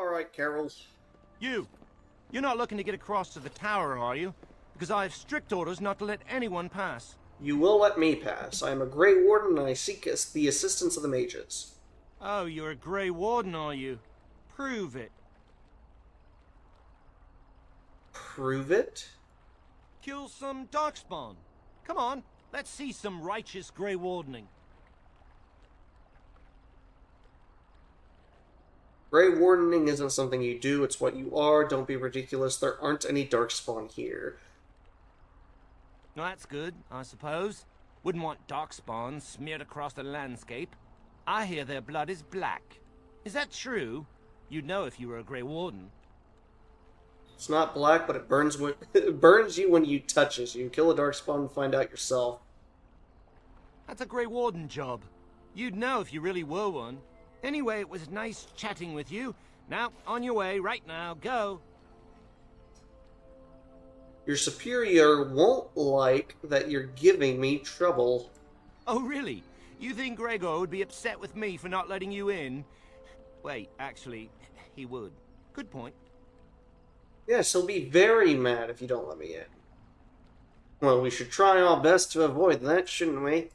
Alright, Carol. You're not looking to get across to the tower, are you? Because I have strict orders not to let anyone pass. You will let me pass. I am a Grey Warden and I seek the assistance of the mages. Oh, you're a Grey Warden, are you? Prove it. Prove it? Kill some Darkspawn. Come on, let's see some righteous Grey Wardening. Grey Wardening isn't something you do, it's what you are. Don't be ridiculous. There aren't any Darkspawn here. Well, that's good, I suppose. Wouldn't want Darkspawn smeared across the landscape. I hear their blood is black. Is that true? You'd know if you were a Grey Warden. It's not black, but it burns it burns you when you touch it. You kill a Darkspawn and find out yourself. That's a Grey Warden job. You'd know if you really were one. Anyway, it was nice chatting with you. Now, on your way, right now, go. Your superior won't like that you're giving me trouble. Oh, really? You think Gregor would be upset with me for not letting you in? Wait, actually, he would. Good point. Yes, he'll be very mad if you don't let me in. Well, we should try our best to avoid that, shouldn't we?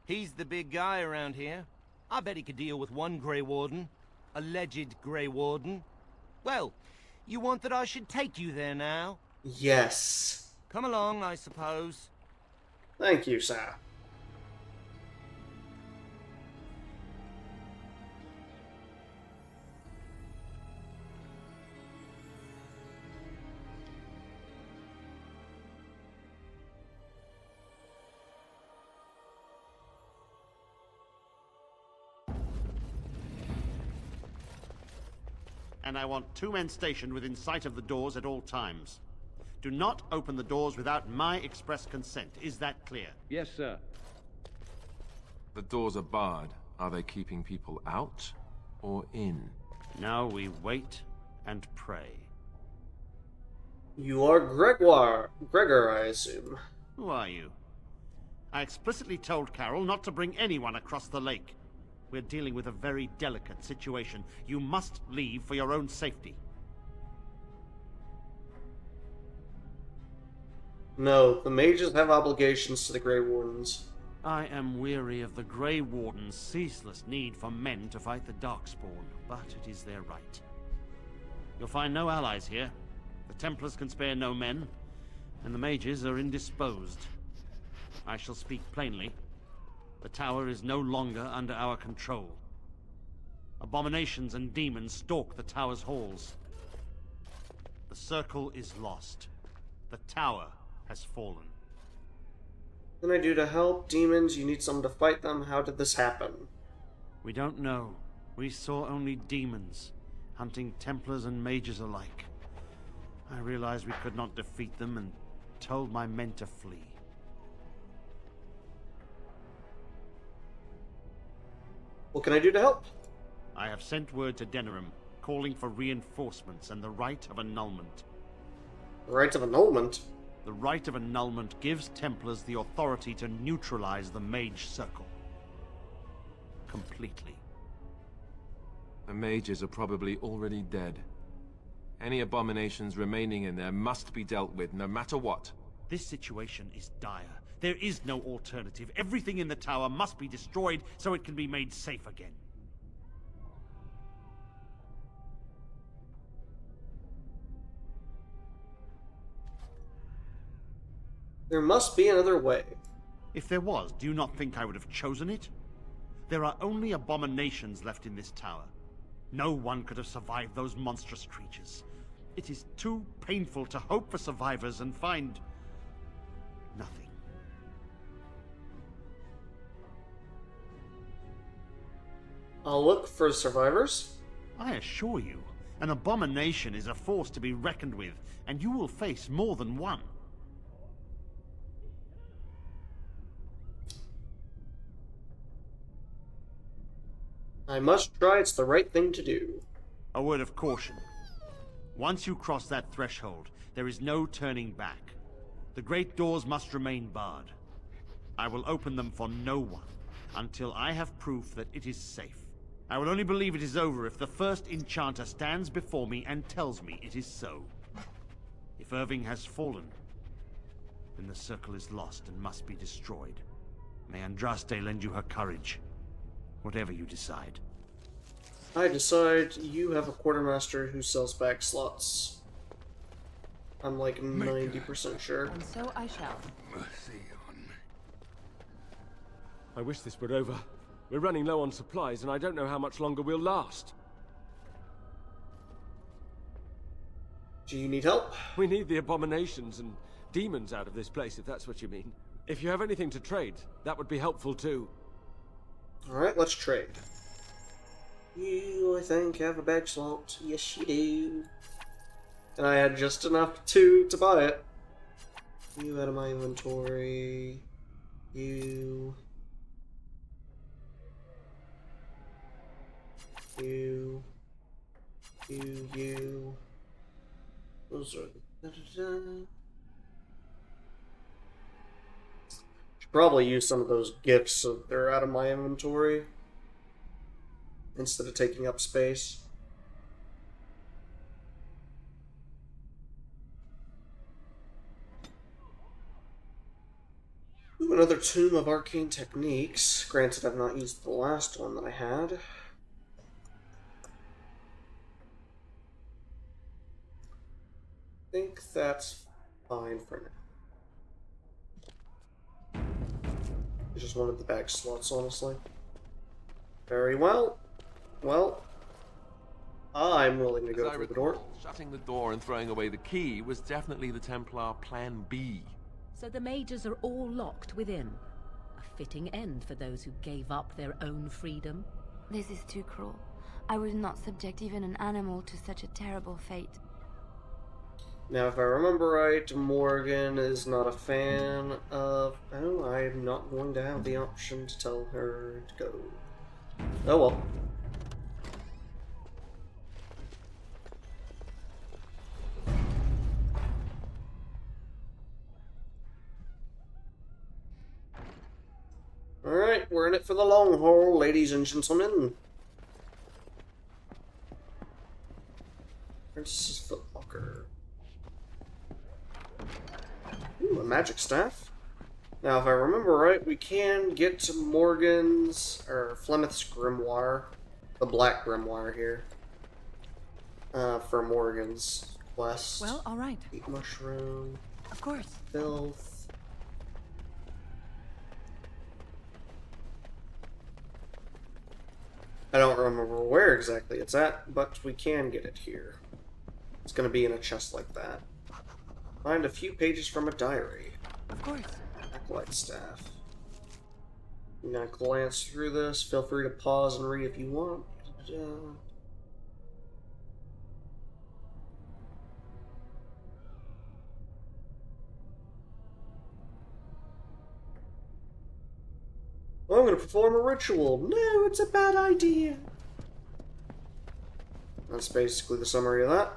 He's the big guy around here. I bet he could deal with one Grey Warden. Alleged Grey Warden. Well, you want that I should take you there now? Yes. Come along, I suppose. Thank you, sir. And I want 2 men stationed within sight of the doors at all times. Do not open the doors without my express consent. Is that clear? Yes, sir. The doors are barred. Are they keeping people out or in? Now we wait and pray. You are Gregor, I assume. Who are you? I explicitly told Carol not to bring anyone across the lake. We're dealing with a very delicate situation. You must leave for your own safety. No, the mages have obligations to the Grey Wardens. I am weary of the Grey Warden's ceaseless need for men to fight the Darkspawn, but it is their right. You'll find no allies here. The Templars can spare no men, and the mages are indisposed. I shall speak plainly. The tower is no longer under our control. Abominations and demons stalk the tower's halls. The circle is lost. The tower has fallen. What can I do to help? Demons, you need someone to fight them. How did this happen? We don't know. We saw only demons, hunting Templars and mages alike. I realized we could not defeat them and told my men to flee. What can I do to help? I have sent word to Denerim, calling for reinforcements and the right of annulment. The rights of annulment? The right of annulment gives Templars the authority to neutralize the Mage Circle. Completely. The mages are probably already dead. Any abominations remaining in there must be dealt with, no matter what. This situation is dire. There is no alternative. Everything in the tower must be destroyed so it can be made safe again. There must be another way. If there was, do you not think I would have chosen it? There are only abominations left in this tower. No one could have survived those monstrous creatures. It is too painful to hope for survivors and find nothing. I'll look for survivors. I assure you, an abomination is a force to be reckoned with, and you will face more than one. I must try, it's the right thing to do. A word of caution. Once you cross that threshold, there is no turning back. The great doors must remain barred. I will open them for no one until I have proof that it is safe. I will only believe it is over if the first enchanter stands before me and tells me it is so. If Irving has fallen, then the circle is lost and must be destroyed. May Andraste lend you her courage, whatever you decide. I decide you have a quartermaster who sells back slots. I'm like 90% sure. And so I shall. Mercy on me. I wish this were over. We're running low on supplies, and I don't know how much longer we'll last. Do you need help? We need the abominations and demons out of this place, if that's what you mean. If you have anything to trade, that would be helpful too. Alright, let's trade. You, I think, have a bag slot. Yes, you do. And I had just enough to buy it. You out of my inventory. You. You. Those are the... Should probably use some of those gifts so they're out of my inventory instead of taking up space. Ooh, another Tomb of Arcane Techniques. Granted, I've not used the last one that I had. I think that's fine for now. I just wanted the bag slots, honestly. Very well. Well, I'm willing to go As I through the door. recall, shutting the door and throwing away the key was definitely the Templar Plan B. So the mages are all locked within. A fitting end for those who gave up their own freedom. This is too cruel. I would not subject even an animal to such a terrible fate. Now, if I remember right, Morgan is not a fan of... Oh, I'm not going to have the option to tell her to go. Oh well. Alright, we're in it for the long haul, ladies and gentlemen. Princess's Footlocker. Ooh, a magic staff. Now, if I remember right, we can get to Morgan's, or Flemeth's Grimoire, the Black Grimoire here, for Morgan's quest. Well, all right. Eat mushroom, Of course. filth. I don't remember where exactly it's at, but we can get it here. It's going to be in a chest like that. Find a few pages from a diary. Of course. Acolyte staff. I'm gonna glance through this. Feel free to pause and read if you want. I'm gonna perform a ritual. No, it's a bad idea. That's basically the summary of that.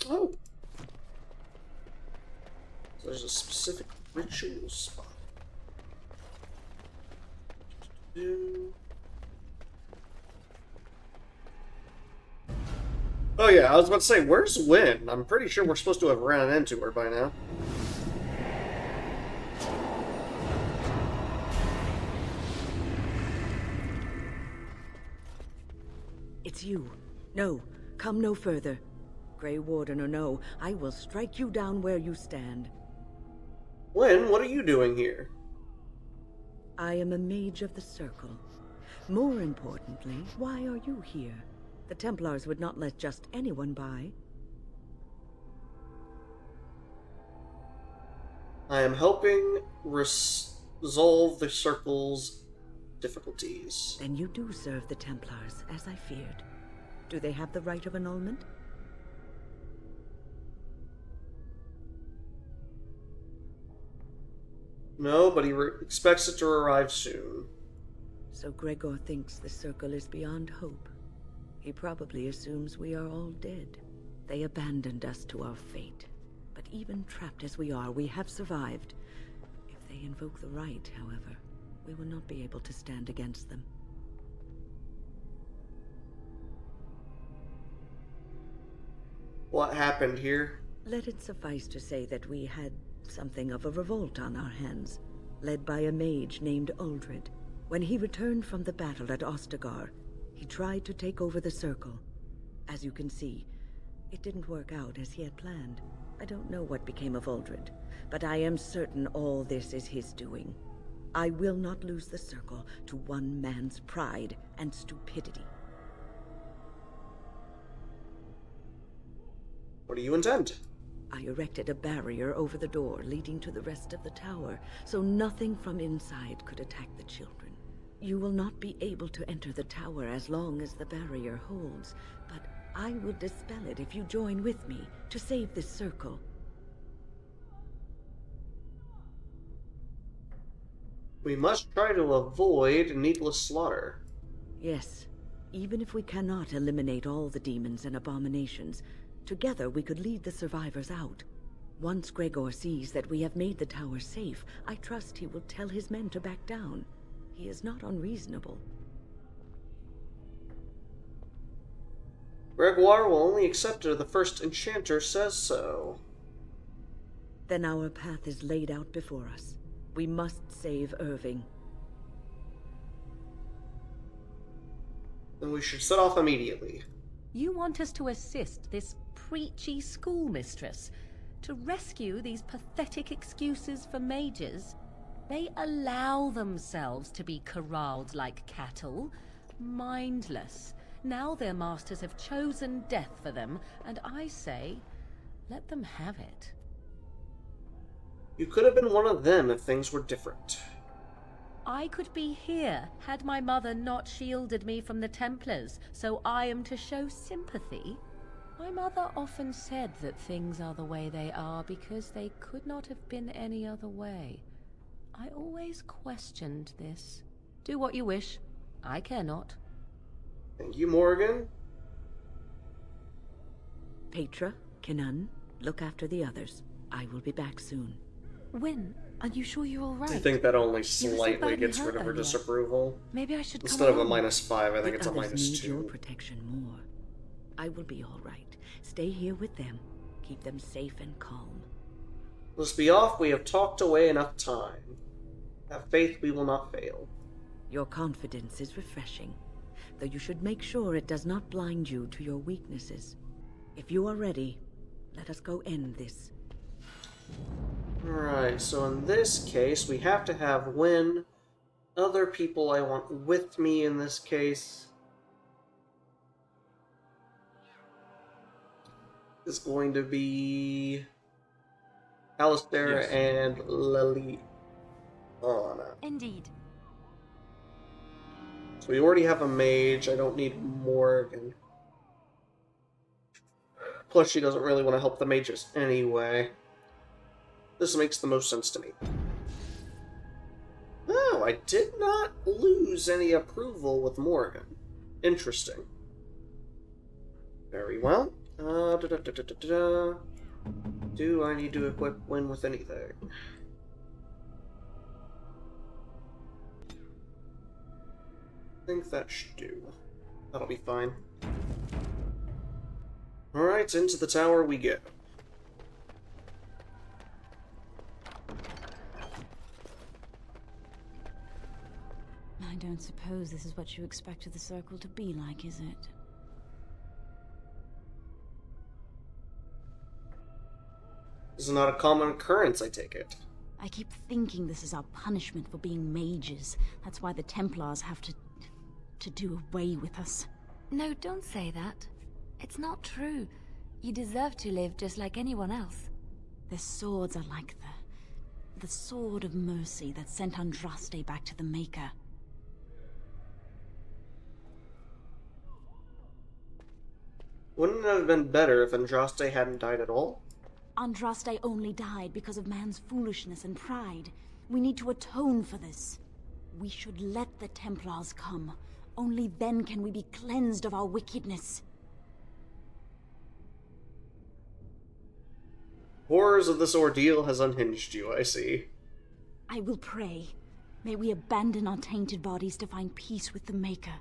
Oh. So there's a specific ritual spot. Oh yeah, I was about to say, where's Wynn? I'm pretty sure we're supposed to have ran into her by now. It's you. No, come no further. Grey Warden or no, I will strike you down where you stand. Wynn, what are you doing here? I am a mage of the Circle. More importantly, why are you here? The Templars would not let just anyone by. I am helping resolve the Circle's difficulties. Then you do serve the Templars, as I feared. Do they have the right of annulment? No, but he expects it to arrive soon. So Gregor thinks the Circle is beyond hope. He probably assumes we are all dead. They abandoned us to our fate. But even trapped as we are, we have survived. If they invoke the right, however, we will not be able to stand against them. What happened here? Let it suffice to say that we had something of a revolt on our hands, led by a mage named Uldred. When he returned from the battle at Ostagar, he tried to take over the Circle. As you can see, it didn't work out as he had planned. I don't know what became of Uldred, but I am certain all this is his doing. I will not lose the Circle to one man's pride and stupidity. What do you intend? I erected a barrier over the door leading to the rest of the tower, so nothing from inside could attack the children. You will not be able to enter the tower as long as the barrier holds, but I will dispel it if you join with me to save this Circle. We must try to avoid needless slaughter. Yes, even if we cannot eliminate all the demons and abominations, together we could lead the survivors out. Once Gregor sees that we have made the tower safe, I trust he will tell his men to back down. He is not unreasonable. Gregoire will only accept it if the first enchanter says so. Then our path is laid out before us. We must save Irving. Then we should set off immediately. You want us to assist this preachy schoolmistress to rescue these pathetic excuses for mages? They allow themselves to be corralled like cattle, mindless. Now their masters have chosen death for them, and I say, let them have it. You could have been one of them if things were different. I could be here had my mother not shielded me from the Templars, so I am to show sympathy. My mother often said that things are the way they are because they could not have been any other way. I always questioned this. Do what you wish. I care not. Thank you, Morgan. Petra, Kinan, look after the others. I will be back soon. Wyn, are you sure you're all right? I think that only You were so slightly badly gets hurt rid of her earlier. disapproval. Maybe I should Instead come of a along. -5, I think The it's a others need your -2. protection more. I will be all right. Stay here with them. Keep them safe and calm. Let's be off. We have talked away enough time. Have faith we will not fail. Your confidence is refreshing, though you should make sure it does not blind you to your weaknesses. If you are ready, let us go end this. Alright, so in this case, we have to have Wyn. Other people I want with me in this case is going to be Alistair Yes. and Lily. Oh, no. Indeed. So we already have a mage. I don't need Morgan. Plus, she doesn't really want to help the mages anyway. This makes the most sense to me. Oh, I did not lose any approval with Morgan. Interesting. Very well. Do I need to equip Wyn with anything? I think that should do. That'll be fine. Alright, into the tower we go. I don't suppose this is what you expected the Circle to be like, is it? This is not a common occurrence, I take it. I keep thinking this is our punishment for being mages. That's why the Templars have to do away with us. No, don't say that. It's not true. You deserve to live just like anyone else. Their swords are like the sword of mercy that sent Andraste back to the Maker. Wouldn't it have been better if Andraste hadn't died at all? Andraste only died because of man's foolishness and pride. We need to atone for this. We should let the Templars come. Only then can we be cleansed of our wickedness. Horrors of this ordeal has unhinged you, I see. I will pray. May we abandon our tainted bodies to find peace with the Maker.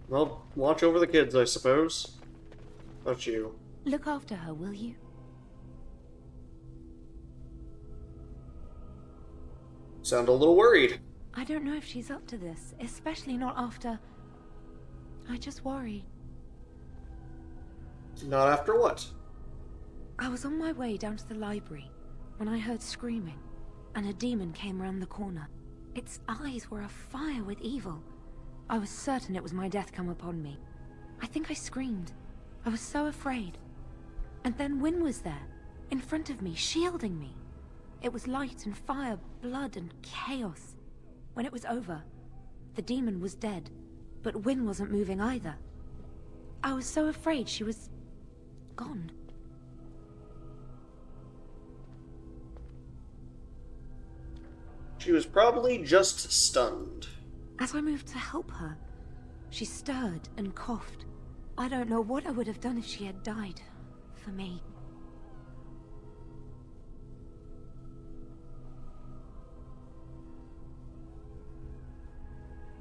Well, watch over the kids, I suppose. Not you. Look after her, will you? Sound a little worried. I don't know if she's up to this, especially not after... I just worry. Not after what? I was on my way down to the library when I heard screaming, and a demon came around the corner. Its eyes were afire with evil. I was certain it was my death come upon me. I think I screamed. I was so afraid. And then Wynne was there, in front of me, shielding me. It was light and fire, blood and chaos. When it was over, the demon was dead, but Wynne wasn't moving either. I was so afraid she was... gone. She was probably just stunned. As I moved to help her, she stirred and coughed. I don't know what I would have done if she had died. For me.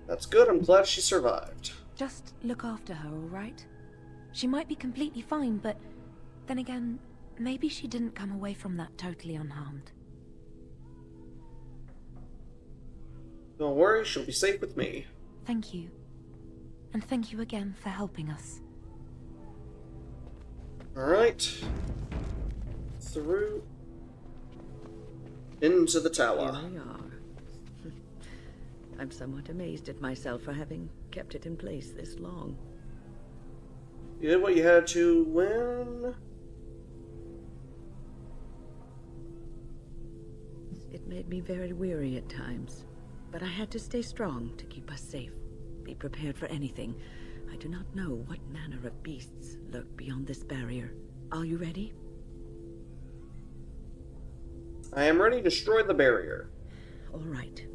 That's good, I'm glad she survived. Just look after her, all right? She might be completely fine, but then again, maybe she didn't come away from that totally unharmed. Don't worry, she'll be safe with me. Thank you. And thank you again for helping us. Alright. Through. Into the tower. Here we are. I'm somewhat amazed at myself for having kept it in place this long. You did what you had to win. It made me very weary at times, but I had to stay strong to keep us safe. Be prepared for anything. I do not know what manner of beasts lurk beyond this barrier. Are you ready? I am ready to destroy the barrier. All right.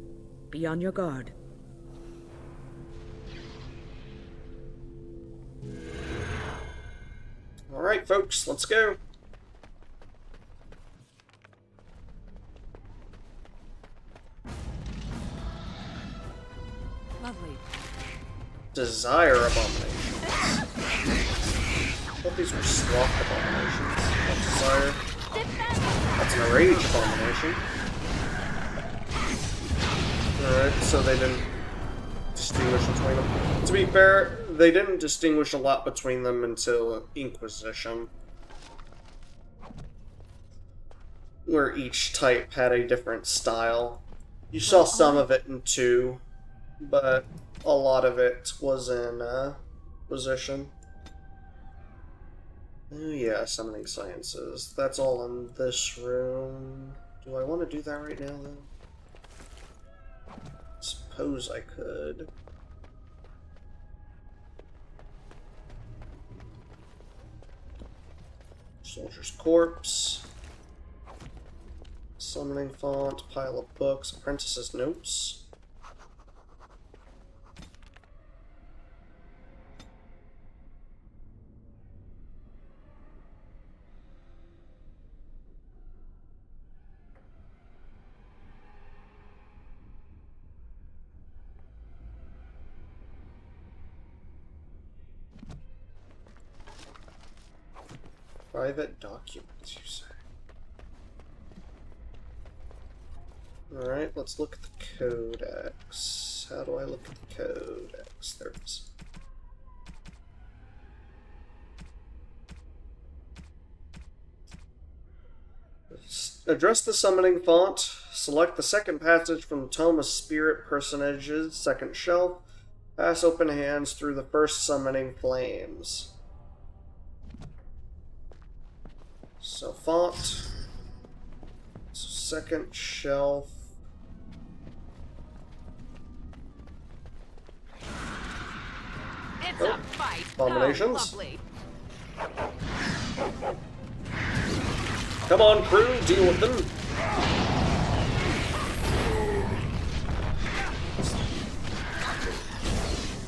Be on your guard. Alright, folks, let's go. Lovely. Desire abominations. I thought these were sloth abominations. Not desire. That's an rage abomination. Alright, so they didn't distinguish between them. To be fair, they didn't distinguish a lot between them until Inquisition, where each type had a different style. You saw some of it in 2, but a lot of it was in Inquisition. Oh yeah, Summoning Sciences. That's all in this room. Do I want to do that right now, though? Suppose I could. Soldier's Corpse. Summoning Font, pile of books, Apprentice's Notes. Private documents, you say? Alright, let's look at the Codex. How do I look at the Codex? There it is. Address the summoning font. Select the second passage from the Tome of Spirit Personages, second shelf. Pass open hands through the first summoning flames. So font, so second shelf. It's a fight. Abominations. Oh, lovely. Come on, crew, deal with them.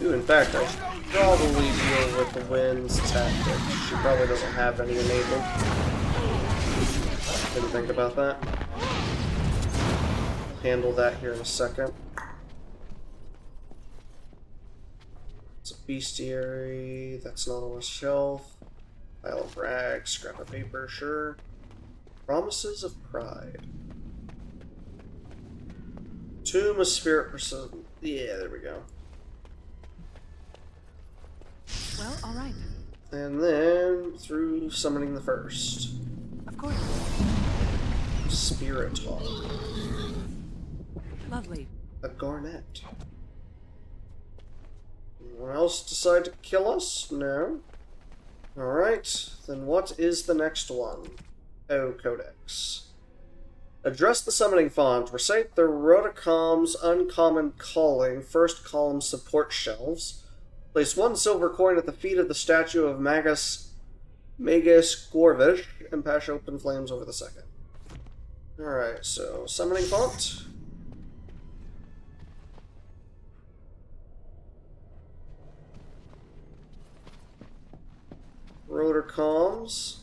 Ooh, in fact, I should probably deal with the wind's tactic. She probably doesn't have any enabled. Didn't think about that. I'll handle that here in a second. It's a bestiary. That's not on a shelf. Pile of rags, scrap of paper, sure. Promises of Pride. Tomb of Spirit Precision. Yeah, there we go. Well, alright. And then through summoning the first. Of course. Spirit Talk. Lovely. A garnet. Anyone else decide to kill us? No. Alright, then what is the next one? Oh, Codex. Address the summoning font. Recite the Rotacom's uncommon calling, first column support shelves. Place 1 silver coin at the feet of the statue of Magus Gorvish, and pass open flames over the second. Alright, so summoning font. Rotacom's.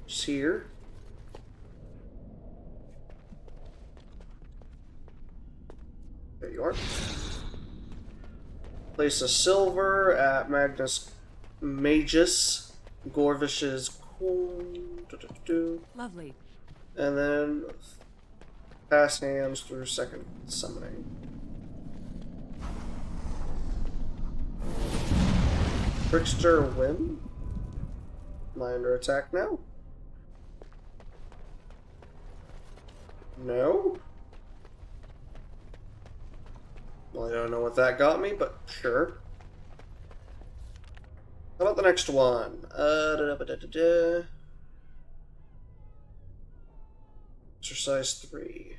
Just here. There you are. Place a silver at Magus Gorvish's coin. Lovely. And then pass hands through second summoning. Trickster win. Am I under attack now? No? Well, I don't know what that got me, but sure. How about the next one? Exercise 3.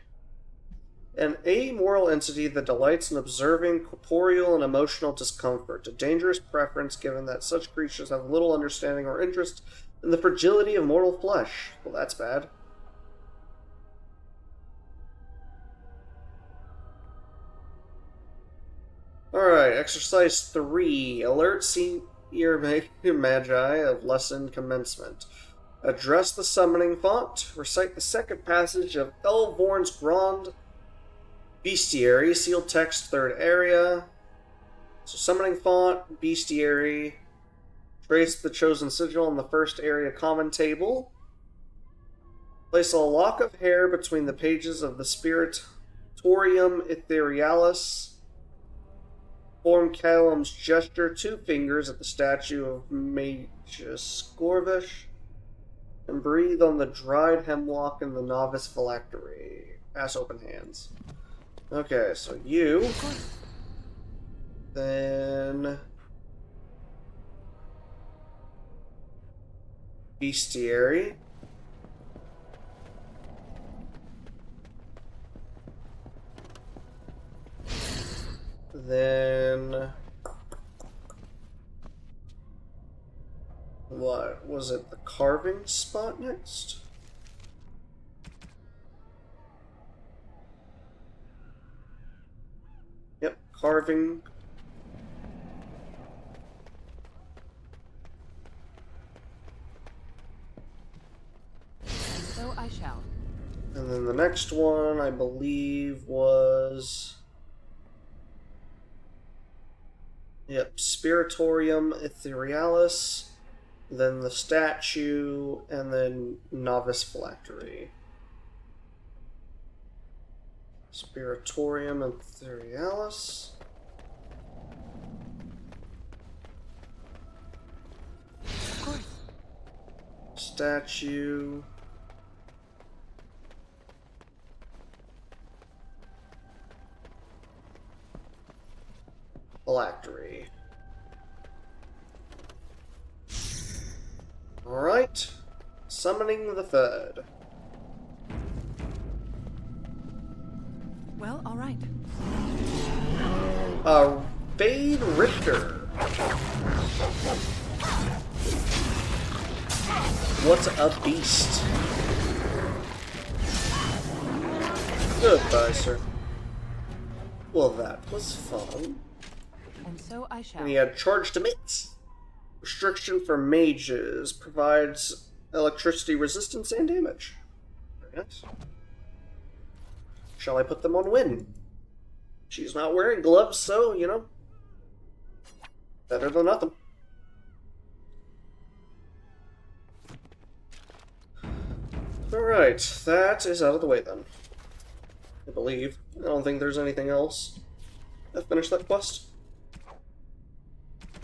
An amoral entity that delights in observing corporeal and emotional discomfort, a dangerous preference given that such creatures have little understanding or interest in the fragility of mortal flesh. Well, that's bad. Alright, exercise 3. Alert Senior Magi of lesson commencement. Address the summoning font. Recite the second passage of Elvorn's Grand Bestiary, sealed text, third area. So summoning font, bestiary. Trace the chosen sigil on the first area common table. Place a lock of hair between the pages of the Spiritorium Etherealis. Form Callum's gesture, 2 fingers at the statue of Magus Gorvish. And breathe on the dried hemlock in the novice phylactery. Pass open hands. Okay, so you, then bestiary, then what was it? The carving spot next? Yep, carving. So I shall. And then the next one, I believe, was... Yep, Spiritorium Etherealis, then the statue, and then Novice Phylactery. Spiritorium Etherealis. Of course. Statue. Phylactery. Alright. Summoning the third. Well, alright. Fade Richter. What's a beast? Goodbye, sir. Well, that was fun. And so I shall. And he had charged mates. Restriction for mages provides electricity resistance and damage. Very nice. Shall I put them on Win? She's not wearing gloves, so, you know, better than nothing. Alright, that is out of the way then. I believe. I don't think there's anything else. That finished that quest.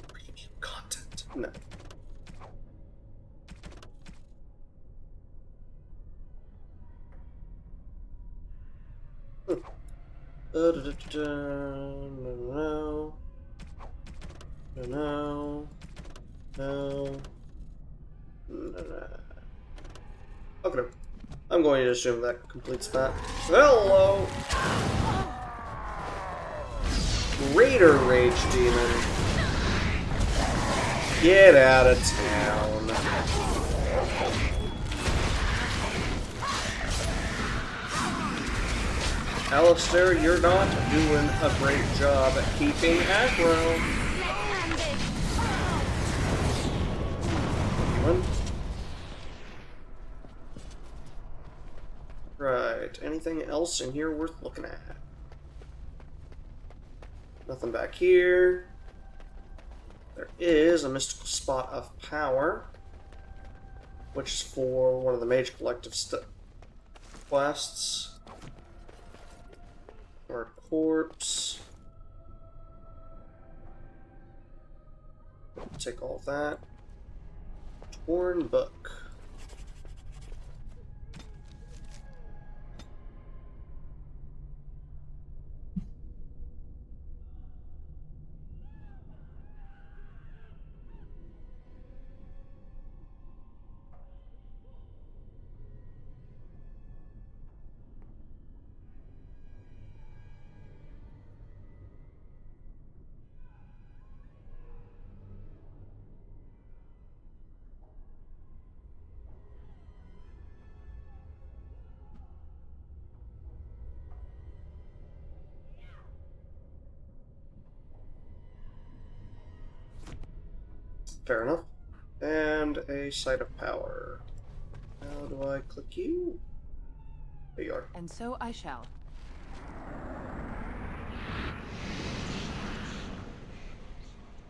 Premium content. No. No. No. No. No. Okay. I'm going to assume that completes that. Hello! Greater Rage Demon. Get out of town. Alistair, you're not doing a great job at keeping aggro. Right, anything else in here worth looking at? Nothing back here. There is a mystical spot of power, which is for one of the Mage Collective quests. Or corpse. Take all of that. Torn book. Fair enough. And a Site of Power. How do I click you? There you are. And so I shall.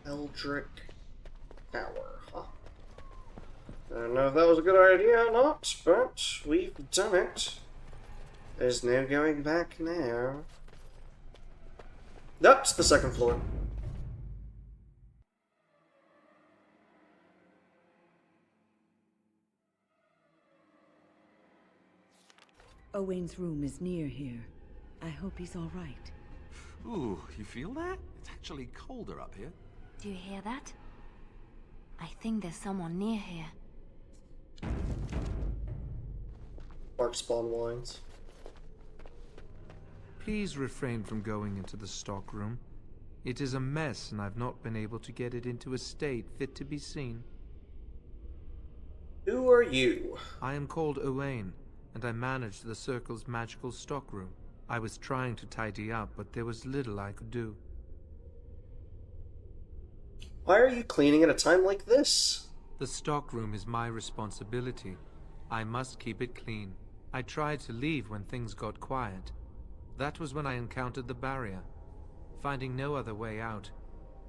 Eldritch Power, huh? I don't know if that was a good idea or not, but we've done it. There's no going back now. That's the second floor. Owain's room is near here. I hope he's all right. Ooh, you feel that? It's actually colder up here. Do you hear that? I think there's someone near here. Darkspawn wines. Please refrain from going into the stockroom. It is a mess, and I've not been able to get it into a state fit to be seen. Who are you? I am called Owain, and I manage the Circle's magical stockroom. I was trying to tidy up, but there was little I could do. Why are you cleaning at a time like this? The stockroom is my responsibility. I must keep it clean. I tried to leave when things got quiet. That was when I encountered the barrier. Finding no other way out,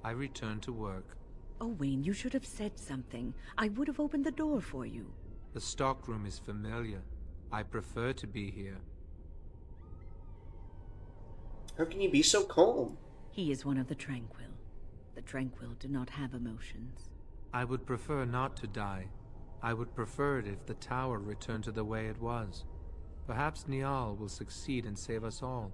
I returned to work. Owain, you should have said something. I would have opened the door for you. The stockroom is familiar. I prefer to be here. How can you be so calm? He is one of the Tranquil. The Tranquil do not have emotions. I would prefer not to die. I would prefer it if the tower returned to the way it was. Perhaps Niall will succeed and save us all.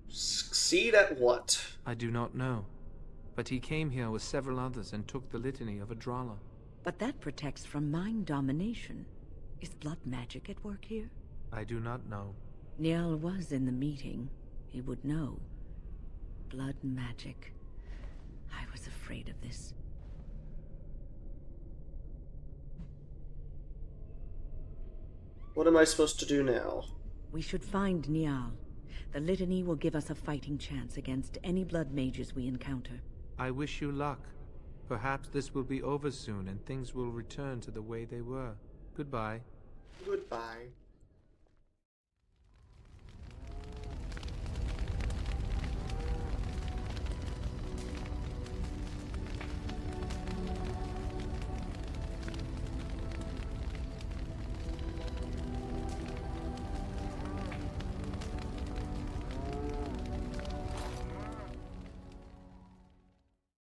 Succeed at what? I do not know. But he came here with several others and took the litany of Adralla. But that protects from mind domination. Is blood magic at work here? I do not know. Niall was in the meeting. He would know. Blood magic. I was afraid of this. What am I supposed to do now? We should find Niall. The litany will give us a fighting chance against any blood mages we encounter. I wish you luck. Perhaps this will be over soon and things will return to the way they were. Goodbye. Goodbye.